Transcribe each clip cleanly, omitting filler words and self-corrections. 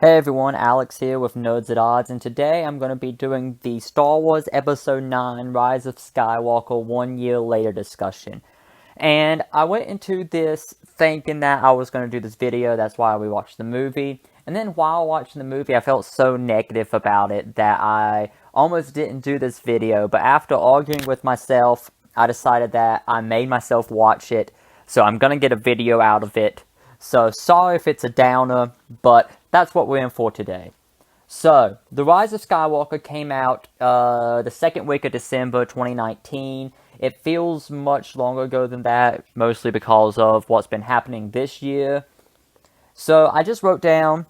Hey everyone, Alex here with Nerds at Odds, and today I'm going to be doing the Star Wars Episode 9 Rise of Skywalker 1 year later discussion. And I went into this thinking that I was going to do this video, that's why we watched the movie. And then while watching the movie, I felt so negative about it that I almost didn't do this video. But after arguing with myself, I decided that I made myself watch it, so I'm going to get a video out of it. So sorry if it's a downer, but that's what we're in for today. So, The Rise of Skywalker came out the second week of December 2019. It feels much longer ago than that, mostly because of what's been happening this year. So, I just wrote down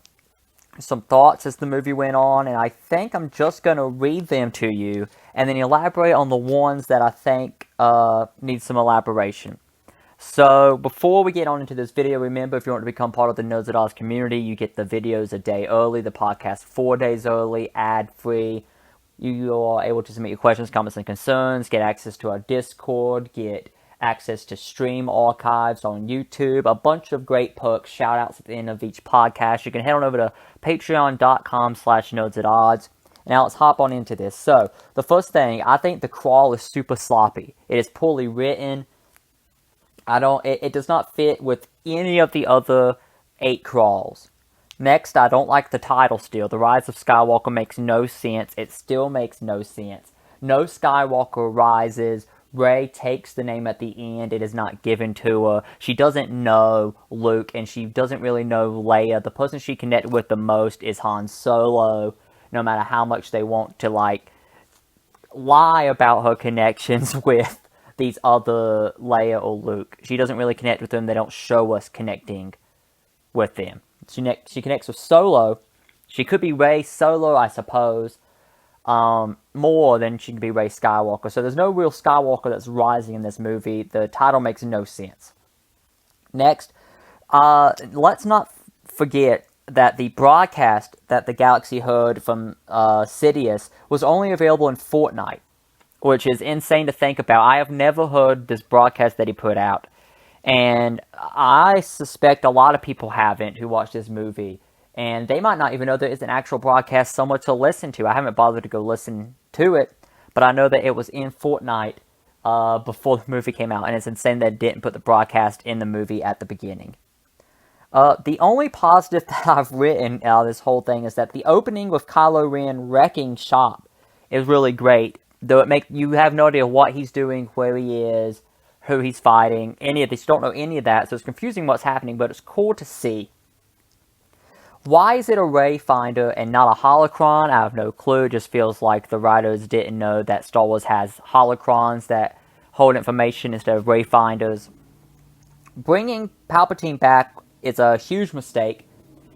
some thoughts as the movie went on, and I think I'm just going to read them to you, and then elaborate on the ones that I think need some elaboration. So, before we get on into this video, remember, if you want to become part of the Nerds at Oz community, you get the videos a day early, the podcast 4 days early, ad-free. You are able to submit your questions, comments, and concerns, get access to our Discord, get access to stream archives on YouTube, a bunch of great perks, shout-outs at the end of each podcast. You can head on over to patreon.com/nerdsatodds. Now let's hop on into this. So, the first thing, I think the crawl is super sloppy. It is poorly written. It does not fit with any of the other 8 crawls. Next, I don't like the title still. The Rise of Skywalker makes no sense. It still makes no sense. No Skywalker rises. Rey takes the name at the end. It is not given to her. She doesn't know Luke, and she doesn't really know Leia. The person she connected with the most is Han Solo, no matter how much they want to, lie about her connections with these other Leia or Luke. She doesn't really connect with them. They don't show us connecting with them. She connects with Solo. She could be Rey Solo, I suppose, more than she could be Rey Skywalker. So there's no real Skywalker that's rising in this movie. The title makes no sense. Next, let's not forget that the broadcast that the galaxy heard from Sidious was only available in Fortnite, which is insane to think about. I have never heard this broadcast that he put out, and I suspect a lot of people haven't who watched this movie, and they might not even know there is an actual broadcast somewhere to listen to. I haven't bothered to go listen to it, but I know that it was in Fortnite before the movie came out, and it's insane that it didn't put the broadcast in the movie at the beginning. The only positive that I've written out of this whole thing is that the opening with Kylo Ren wrecking shop is really great. Though you have no idea what he's doing, where he is, who he's fighting, any of this. You don't know any of that, so it's confusing what's happening, but it's cool to see. Why is it a Ray Finder and not a holocron? I have no clue. It just feels like the writers didn't know that Star Wars has holocrons that hold information instead of Ray Finders. Bringing Palpatine back is a huge mistake.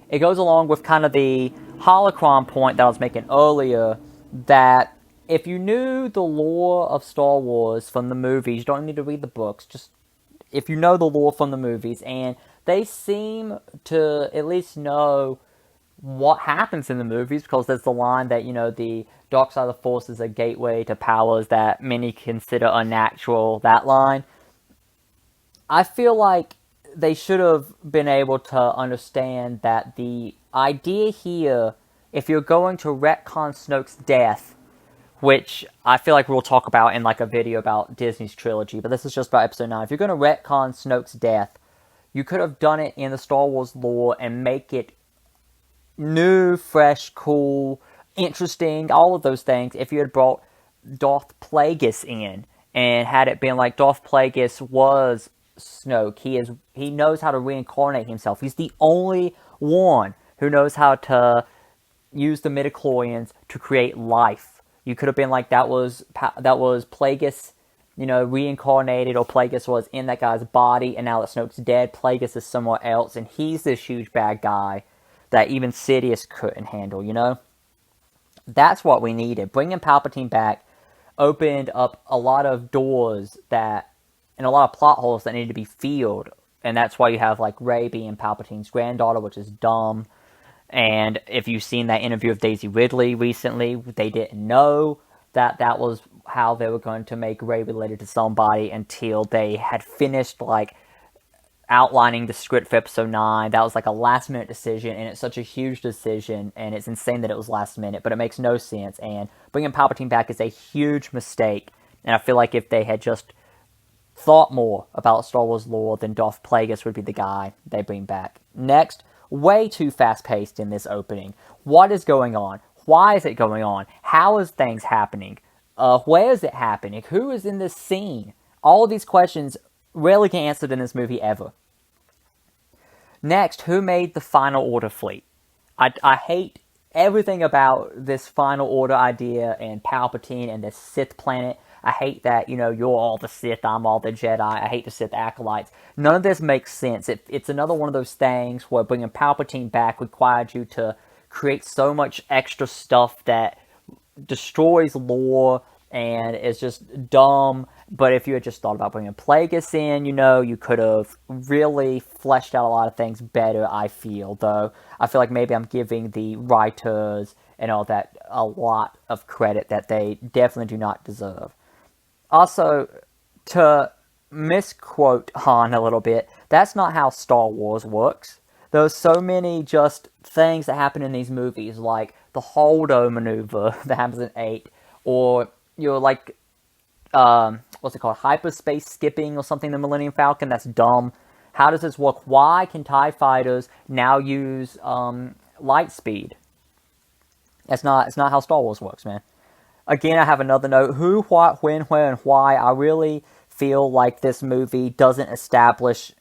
It goes along with kind of the holocron point that I was making earlier, that if you knew the lore of Star Wars from the movies, you don't need to read the books, just if you know the lore from the movies, and they seem to at least know what happens in the movies, because there's the line that, the dark side of the Force is a gateway to powers that many consider unnatural, that line. I feel like they should have been able to understand that the idea here, if you're going to retcon Snoke's death, which I feel like we'll talk about in a video about Disney's trilogy, but this is just about Episode 9. If you're going to retcon Snoke's death, you could have done it in the Star Wars lore and make it new, fresh, cool, interesting, all of those things, if you had brought Darth Plagueis in and had it been like Darth Plagueis was Snoke. He knows how to reincarnate himself. He's the only one who knows how to use the midichlorians to create life. You could have been like, that was Plagueis, reincarnated, or Plagueis was in that guy's body, and now that Snoke's dead, Plagueis is somewhere else, and he's this huge bad guy that even Sidious couldn't handle, That's what we needed. Bringing Palpatine back opened up a lot of doors and a lot of plot holes that needed to be filled, and that's why you have, Rey being Palpatine's granddaughter, which is dumb. And if you've seen that interview of Daisy Ridley recently, they didn't know that was how they were going to make Rey related to somebody until they had finished, outlining the script for episode 9. That was like a last minute decision, and it's such a huge decision, and it's insane that it was last minute, but it makes no sense. And bringing Palpatine back is a huge mistake, and I feel like if they had just thought more about Star Wars lore, then Darth Plagueis would be the guy they bring back. Next, way too fast paced in this opening. What is going on? Why is it going on? How is things happening? Where is it happening? Who is in this scene? All of these questions rarely get answered in this movie ever. Next, who made the Final Order fleet? I hate everything about this Final Order idea and Palpatine and this Sith planet. I hate that, you're all the Sith, I'm all the Jedi. I hate the Sith acolytes. None of this makes sense. It's another one of those things where bringing Palpatine back required you to create so much extra stuff that destroys lore and is just dumb. But if you had just thought about bringing Plagueis in, you could have really fleshed out a lot of things better, I feel. Though, I feel like maybe I'm giving the writers and all that a lot of credit that they definitely do not deserve. Also, to misquote Han a little bit, that's not how Star Wars works. There's so many just things that happen in these movies, like the Holdo maneuver that happens in 8, or, what's it called, hyperspace skipping or something in the Millennium Falcon. That's dumb. How does this work? Why can TIE fighters now use light speed? It's not how Star Wars works, man. Again, I have another note. Who, what, when, where, and why. I really feel like this movie doesn't establish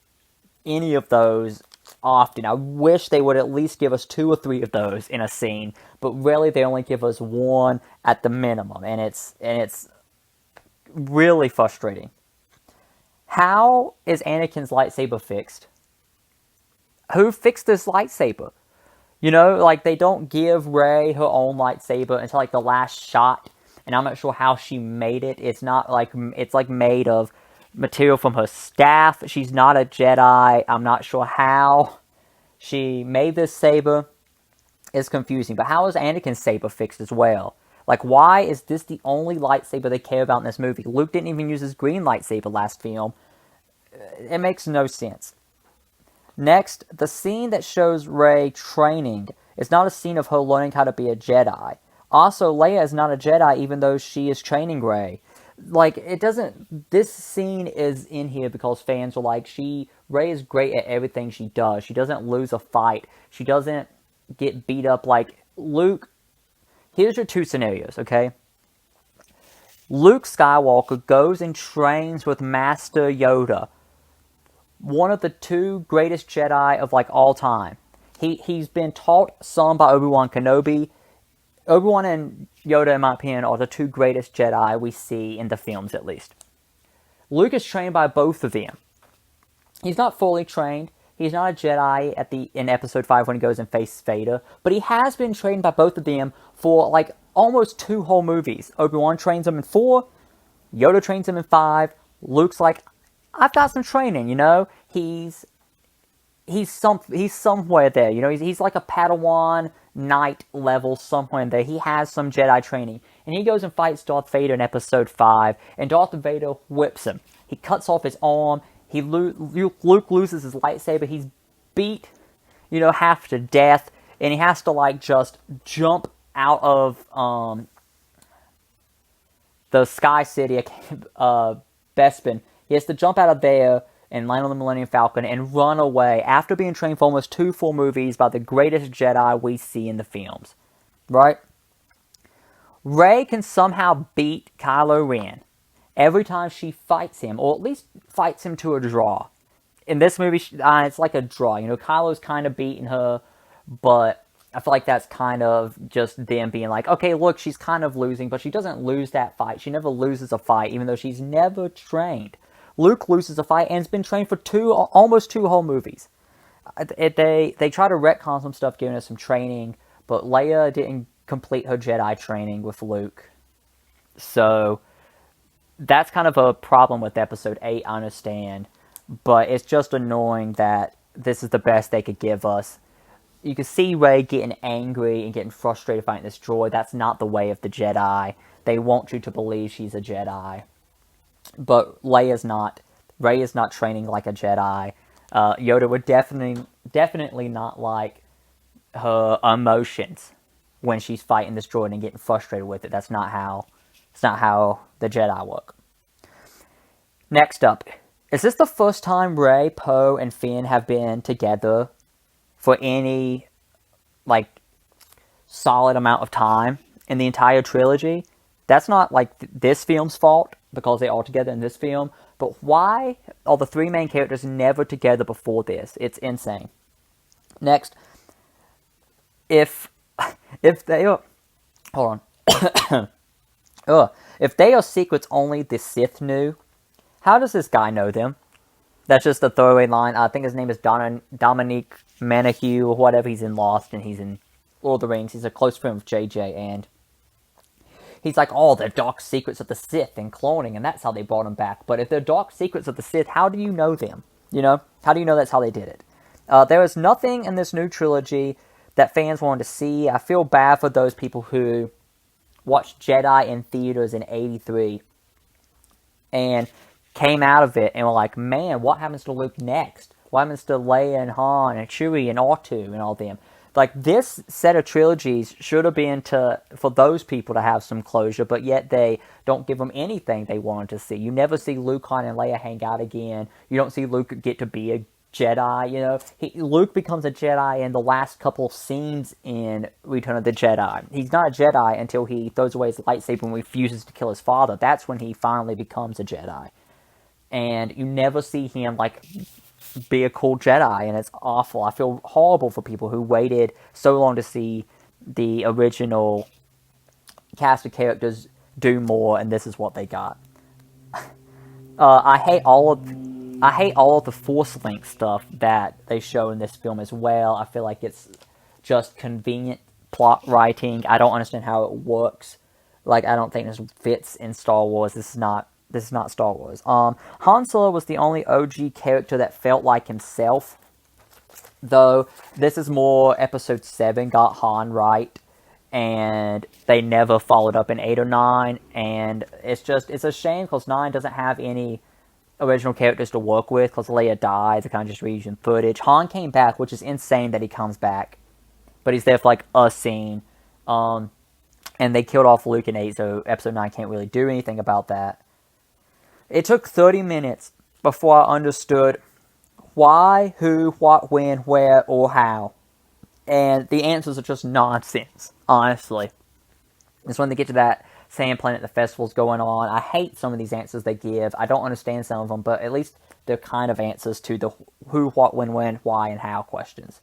any of those often. I wish they would at least give us 2 or 3 of those in a scene, but really they only give us 1 at the minimum, and it's really frustrating. How is Anakin's lightsaber fixed? Who fixed this lightsaber? They don't give Rey her own lightsaber until the last shot, and I'm not sure how she made it. It's not it's made of material from her staff. She's not a Jedi. I'm not sure how she made this saber. It's confusing. But how is Anakin's saber fixed as well? Why is this the only lightsaber they care about in this movie? Luke didn't even use his green lightsaber last film. It makes no sense. Next, the scene that shows Rey training is not a scene of her learning how to be a Jedi. Also, Leia is not a Jedi even though she is training Rey. This scene is in here because fans are like, Rey is great at everything she does. She doesn't lose a fight. She doesn't get beat up like Luke. Here's your 2 scenarios, okay? Luke Skywalker goes and trains with Master Yoda, one of the 2 greatest Jedi of all time. He's been taught some by Obi-Wan Kenobi. Obi-Wan and Yoda, in my opinion, are the 2 greatest Jedi we see in the films, at least. Luke is trained by both of them. He's not fully trained. He's not a Jedi in Episode 5 when he goes and faces Vader, but he has been trained by both of them for almost 2 whole movies. Obi-Wan trains him in 4, Yoda trains him in 5. Luke's I've got some training, He's somewhere there, He's like a Padawan Knight level somewhere in there. He has some Jedi training, and he goes and fights Darth Vader in Episode 5, and Darth Vader whips him. He cuts off his arm. Luke loses his lightsaber. He's beat, half to death, and he has to just jump out of the Sky City, Bespin. He has to jump out of there and land on the Millennium Falcon and run away after being trained for almost 2 full movies by the greatest Jedi we see in the films. Right? Rey can somehow beat Kylo Ren every time she fights him, or at least fights him to a draw. In this movie, it's like a draw. Kylo's kind of beating her, but I feel like that's kind of just them being okay, look, she's kind of losing, but she doesn't lose that fight. She never loses a fight, even though she's never trained. Luke loses a fight and has been trained for almost 2 whole movies. They try to retcon some stuff, giving us some training, but Leia didn't complete her Jedi training with Luke. So that's kind of a problem with Episode 8, I understand. But it's just annoying that this is the best they could give us. You can see Rey getting angry and getting frustrated fighting this droid. That's not the way of the Jedi. They want you to believe she's a Jedi. But Rey is not training like a Jedi. Yoda would definitely not like her emotions when she's fighting this droid and getting frustrated with it. It's not how the Jedi work. Next up, is this the first time Rey, Poe, and Finn have been together for any like solid amount of time in the entire trilogy? That's not like this film's fault because they're all together in this film, but why are the three main characters never together before this? It's insane. Next, if they are, hold on, if they are secrets only the Sith knew, how does this guy know them? That's just a throwaway line. I think his name is Dominique Manahue or whatever. He's in Lost and he's in Lord of the Rings. He's a close friend of JJ, and he's like, oh, they're dark secrets of the Sith and cloning, and that's how they brought him back. But if they're dark secrets of the Sith, how do you know them? You know? How do you know that's how they did it? There is nothing in this new trilogy that fans wanted to see. I feel bad for those people who watched Jedi in theaters in '83 and came out of it and were like, man, what happens to Luke next? What happens to Leia and Han and Chewie and R2 and all them? Like, this set of trilogies should have been for those people to have some closure, but yet they don't give them anything they wanted to see. You never see Luke, Han, and Leia hang out again. You don't see Luke get to be a Jedi, you know. Luke becomes a Jedi in the last couple scenes in Return of the Jedi. He's not a Jedi until he throws away his lightsaber and refuses to kill his father. That's when he finally becomes a Jedi. And you never see him, like, be a cool Jedi, and it's awful. I feel horrible for people who waited so long to see the original cast of characters do more, and this is what they got. I hate all of the Force Link stuff that they show in this film as well. I feel like it's just convenient plot writing. I don't understand how it works. Like, I don't think this fits in Star Wars. This is not Star Wars. Han Solo was the only OG character that felt like himself, though this is more Episode 7 got Han right, and they never followed up in 8 or 9, and it's a shame because 9 doesn't have any original characters to work with because Leia died. They're kind of just reusing footage. Han came back, which is insane that he comes back, but he's there for like a scene, and they killed off Luke in 8, so Episode 9 can't really do anything about that. It took 30 minutes before I understood why, who, what, when, where, or how. And the answers are just nonsense, honestly. It's when they get to that sand planet the festival's going on. I hate some of these answers they give. I don't understand some of them, but at least they're kind of answers to the who, what, when, why, and how questions.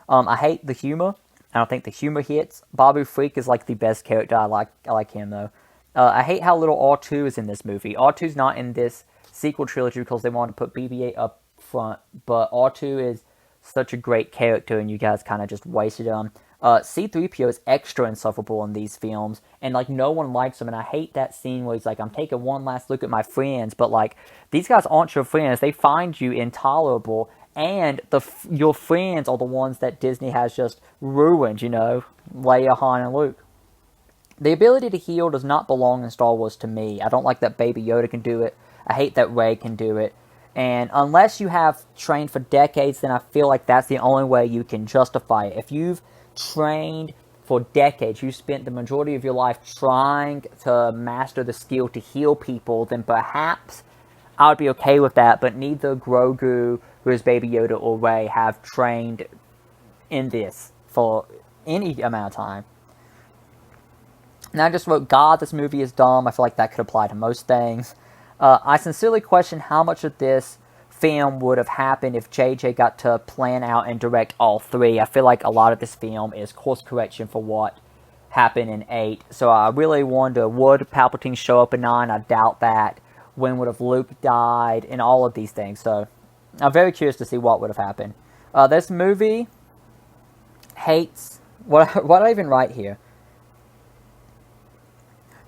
I hate the humor. I don't think the humor hits. Babu Freak is like the best character. I like him, though. I hate how little R2 is in this movie. R2's not in this sequel trilogy because they wanted to put BB-8 up front, but R2 is such a great character, and you guys kind of just wasted him. C-3PO is extra insufferable in these films, and like no one likes him, and I hate that scene where he's like, I'm taking one last look at my friends, but like, these guys aren't your friends. They find you intolerable, and your friends are the ones that Disney has just ruined, you know, Leia, Han, and Luke. The ability to heal does not belong in Star Wars to me. I don't like that Baby Yoda can do it. I hate that Rey can do it. And unless you have trained for decades, then I feel like that's the only way you can justify it. If you've trained for decades, you spent the majority of your life trying to master the skill to heal people, then perhaps I would be okay with that. But neither Grogu, who is Baby Yoda, or Rey have trained in this for any amount of time. And I just wrote, God, this movie is dumb. I feel like that could apply to most things. I sincerely question how much of this film would have happened if JJ got to plan out and direct all three. I feel like a lot of this film is course correction for what happened in 8. So I really wonder, would Palpatine show up in 9? I doubt that. When would have Luke died? And all of these things. So I'm very curious to see what would have happened. This movie hates... What did I even write here?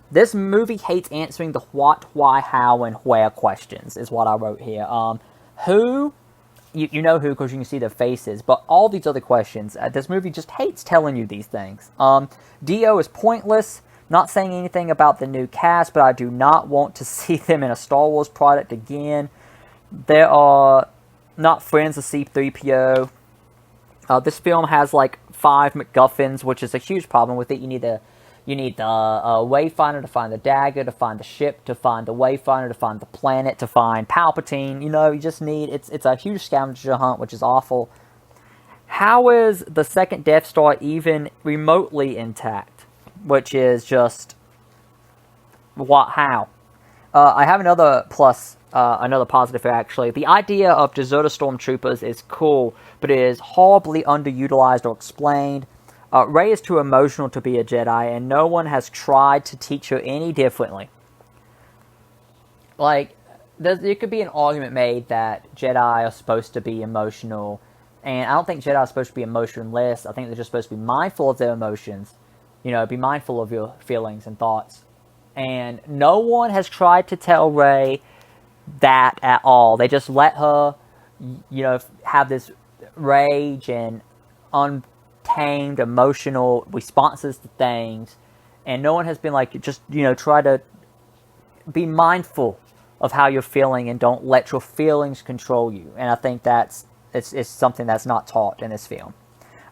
This movie hates answering the what, why, how, and where questions, is what I wrote here. Who, you know who because you can see their faces, but all these other questions, this movie just hates telling you these things. D.O. is pointless, not saying anything about the new cast, but I do not want to see them in a Star Wars product again. There are not friends with C-3PO. This film has like 5 MacGuffins, which is a huge problem with it. You need the Wayfinder to find the dagger, to find the ship, to find the Wayfinder, to find the planet, to find Palpatine. You just need it's a huge scavenger hunt, which is awful. How is the second Death Star even remotely intact? Which is just what? How? I have another positive here, actually. The idea of deserter stormtroopers is cool, but it is horribly underutilized or explained. Rey is too emotional to be a Jedi, and no one has tried to teach her any differently. Like, there could be an argument made that Jedi are supposed to be emotional, and I don't think Jedi are supposed to be emotionless. I think they're just supposed to be mindful of their emotions. Be mindful of your feelings and thoughts. And no one has tried to tell Rey that at all. They just let her, have this rage and untamed emotional responses to things. And no one has been like, just, try to be mindful of how you're feeling and don't let your feelings control you. And I think it's something that's not taught in this film.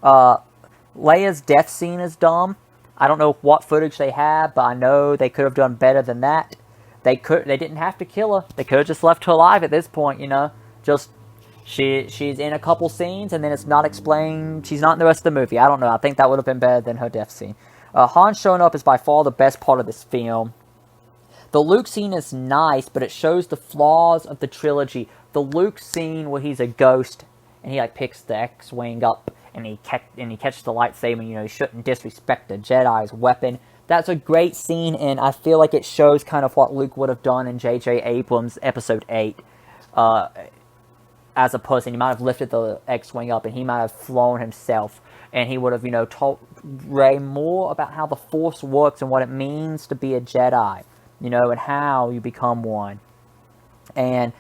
Leia's death scene is dumb. I don't know what footage they have, but I know they could have done better than that. They didn't have to kill her. They could have just left her alive at this point, Just she's in a couple scenes and then it's not explained. She's not in the rest of the movie. I don't know. I think that would have been better than her death scene. Han showing up is by far the best part of this film. The Luke scene is nice, but it shows the flaws of the trilogy. The Luke scene where he's a ghost and he picks the X-wing up and he catches the lightsaber. He shouldn't disrespect the Jedi's weapon. That's a great scene, and I feel like it shows kind of what Luke would have done in J.J. Abrams' Episode 8. As a person, he might have lifted the X-wing up, and he might have flown himself, and he would have, told Rey more about how the Force works and what it means to be a Jedi, and how you become one. And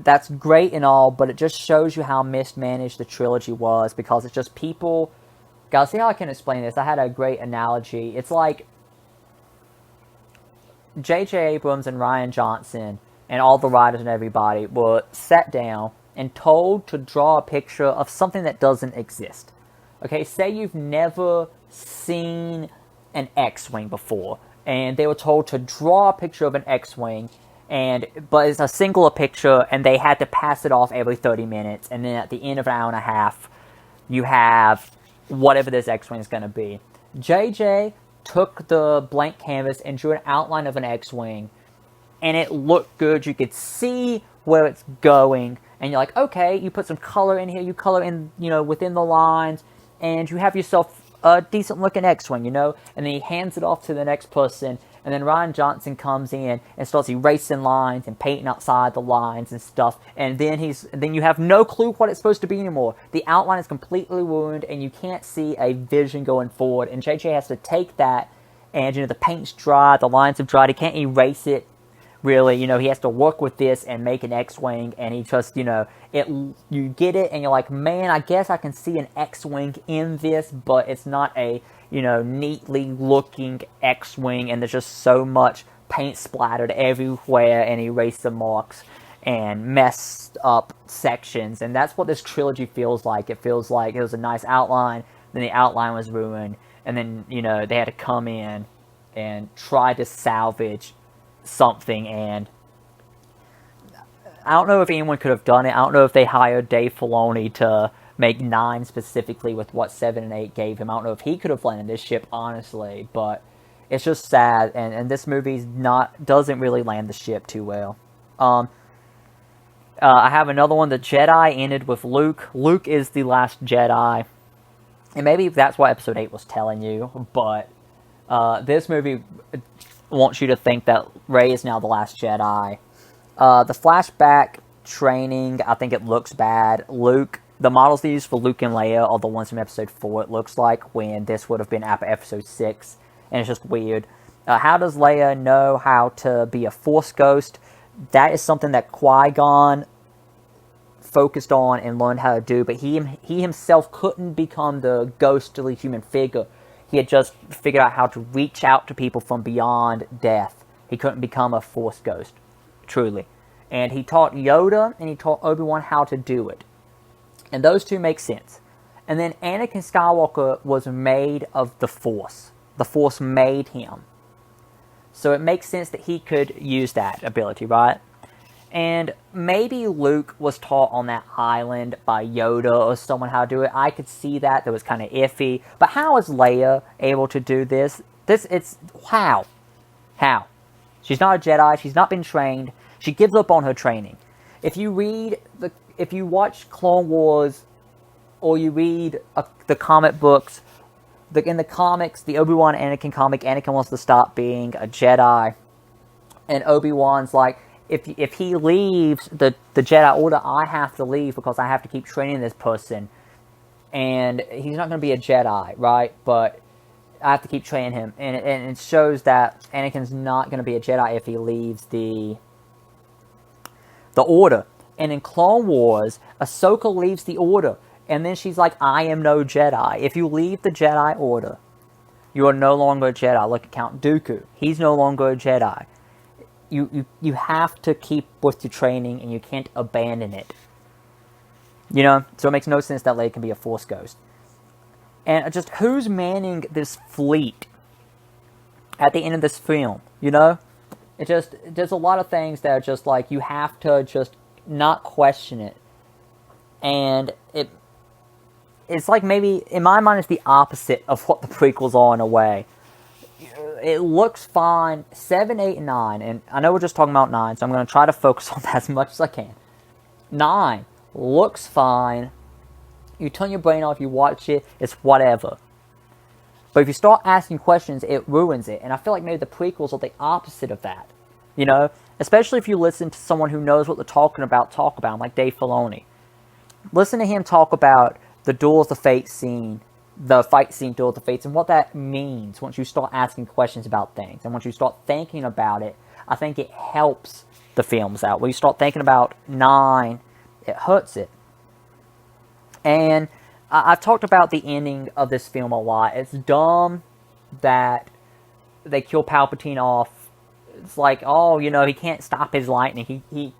that's great and all, but it just shows you how mismanaged the trilogy was, because it's just people... Guys, see how I can explain this? I had a great analogy. It's like J.J. Abrams and Rian Johnson and all the writers and everybody were sat down and told to draw a picture of something that doesn't exist. Okay, say you've never seen an X-Wing before, and they were told to draw a picture of an X-Wing, but it's a singular picture, and they had to pass it off every 30 minutes, and then at the end of an hour and a half, you have whatever this X-Wing is going to be. JJ took the blank canvas and drew an outline of an X-Wing, and it looked good. You could see where it's going, and you're like, okay, you put some color in here, you color in, within the lines, and you have yourself a decent-looking X-Wing, and then he hands it off to the next person, and then Rian Johnson comes in and starts erasing lines and painting outside the lines and stuff, and then you have no clue what it's supposed to be anymore. The outline is completely ruined, and you can't see a vision going forward, and JJ has to take that, and, the paint's dry, the lines have dried, he can't erase it, really, he has to work with this and make an X-Wing, and he just, you get it, and you're like, man, I guess I can see an X-Wing in this, but it's not a, neatly looking X-Wing, and there's just so much paint splattered everywhere, and eraser marks, and messed up sections, and that's what this trilogy feels like. It feels like it was a nice outline, then the outline was ruined, and then, they had to come in and try to salvage something, and I don't know if anyone could have done it. I don't know if they hired Dave Filoni to make 9 specifically with what 7 and 8 gave him. I don't know if he could have landed this ship, honestly, but it's just sad, and this movie doesn't really land the ship too well. I have another one. The Jedi ended with Luke. Luke is the last Jedi, and maybe that's what Episode 8 was telling you, but this movie wants you to think that Rey is now the last Jedi. The flashback training, I think it looks bad. The models they use for Luke and Leia are the ones from Episode 4, it looks like, when this would have been Episode 6, and it's just weird. How does Leia know how to be a Force ghost? That is something that Qui-Gon focused on and learned how to do, but he himself couldn't become the ghostly human figure. He had just figured out how to reach out to people from beyond death. He couldn't become a Force ghost, truly. And he taught Yoda and he taught Obi-Wan how to do it. And those two make sense. And then Anakin Skywalker was made of the Force. The Force made him. So it makes sense that he could use that ability, right? And maybe Luke was taught on that island by Yoda or someone how to do it. I could see that. That was kind of iffy. But how is Leia able to do this? How? How? She's not a Jedi. She's not been trained. She gives up on her training. If you watch Clone Wars, or you read the comic books, in the comics, the Obi-Wan Anakin comic, Anakin wants to stop being a Jedi, and Obi-Wan's like, if he leaves the Jedi Order, I have to leave because I have to keep training this person, and he's not going to be a Jedi, right? But I have to keep training him, and it shows that Anakin's not going to be a Jedi if he leaves the Order. And in Clone Wars, Ahsoka leaves the Order, and then she's like, I am no Jedi. If you leave the Jedi Order, you are no longer a Jedi. Look at Count Dooku. He's no longer a Jedi. You have to keep with your training, and you can't abandon it. You know? So it makes no sense that Leia can be a Force ghost. And just who's manning this fleet at the end of this film, you know? There's a lot of things that are just like, you have to just not question it. And it's like, maybe, in my mind, it's the opposite of what the prequels are in a way. It looks fine. 7, 8, and 9, and I know we're just talking about 9, so I'm going to try to focus on that as much as I can. 9 looks fine. You turn your brain off, you watch it, it's whatever. But if you start asking questions, it ruins it. And I feel like maybe the prequels are the opposite of that. You know? Especially if you listen to someone who knows what they're talking about, like Dave Filoni. Listen to him talk about the Duels of Fate scene, the fight scene, Duels of Fates, and what that means once you start asking questions about things. And once you start thinking about it, I think it helps the films out. When you start thinking about 9, it hurts it. And I've talked about the ending of this film a lot. It's dumb that they kill Palpatine off. It's like, oh, you know, he can't stop his lightning. He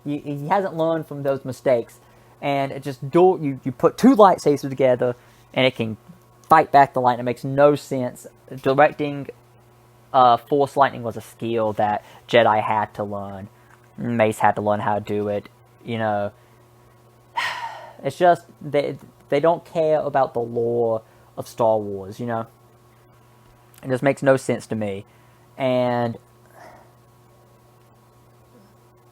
hasn't learned from those mistakes. And it just you put 2 lightsabers together, and it can fight back the lightning. It makes no sense. Directing Force lightning was a skill that Jedi had to learn. Mace had to learn how to do it. You know, it's just they don't care about the lore of Star Wars, you know? It just makes no sense to me. And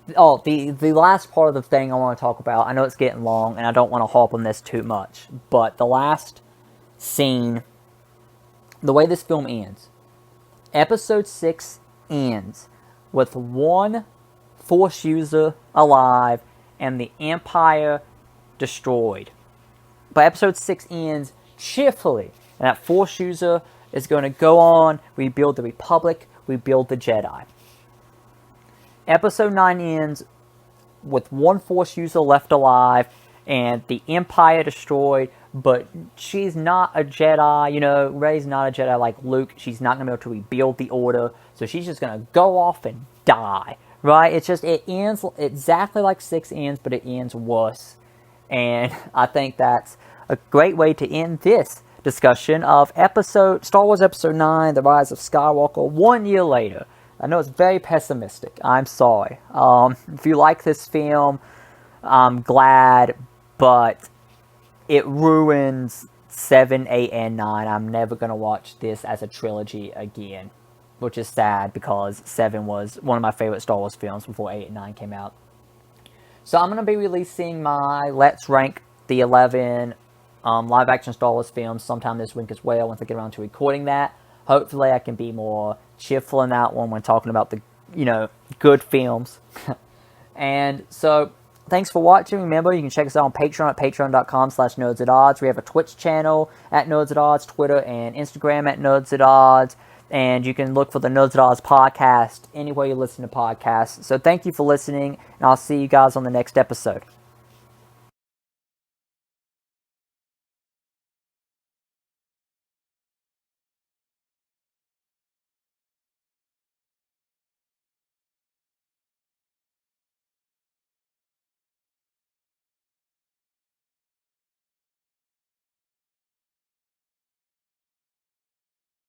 the last part of the thing I want to talk about, I know it's getting long, and I don't want to harp on this too much, but the last scene, the way this film ends, Episode 6 ends with one Force user alive and the Empire destroyed. But Episode 6 ends cheerfully, and that Force user is going to go on, rebuild the Republic, rebuild the Jedi. Episode 9 ends with one Force user left alive, and the Empire destroyed, but she's not a Jedi, you know, Rey's not a Jedi like Luke, she's not going to be able to rebuild the Order, so she's just going to go off and die, right? It ends exactly like 6 ends, but it ends worse. And I think that's a great way to end this discussion of Star Wars Episode 9, The Rise of Skywalker, 1 year later. I know it's very pessimistic. I'm sorry. If you like this film, I'm glad, but it ruins 7, 8, and 9. I'm never going to watch this as a trilogy again, which is sad because 7 was one of my favorite Star Wars films before 8 and 9 came out. So I'm going to be releasing my Let's Rank the 11 live-action Star Wars films sometime this week as well, once I get around to recording that. Hopefully I can be more cheerful in that one when talking about the, you know, good films. And so, thanks for watching. Remember, you can check us out on Patreon at patreon.com/nerdsatodds. We have a Twitch channel at Nerds at Odds, Twitter and Instagram at Nerds at Odds. And you can look for the Nerds at Odds podcast anywhere you listen to podcasts. So thank you for listening, and I'll see you guys on the next episode.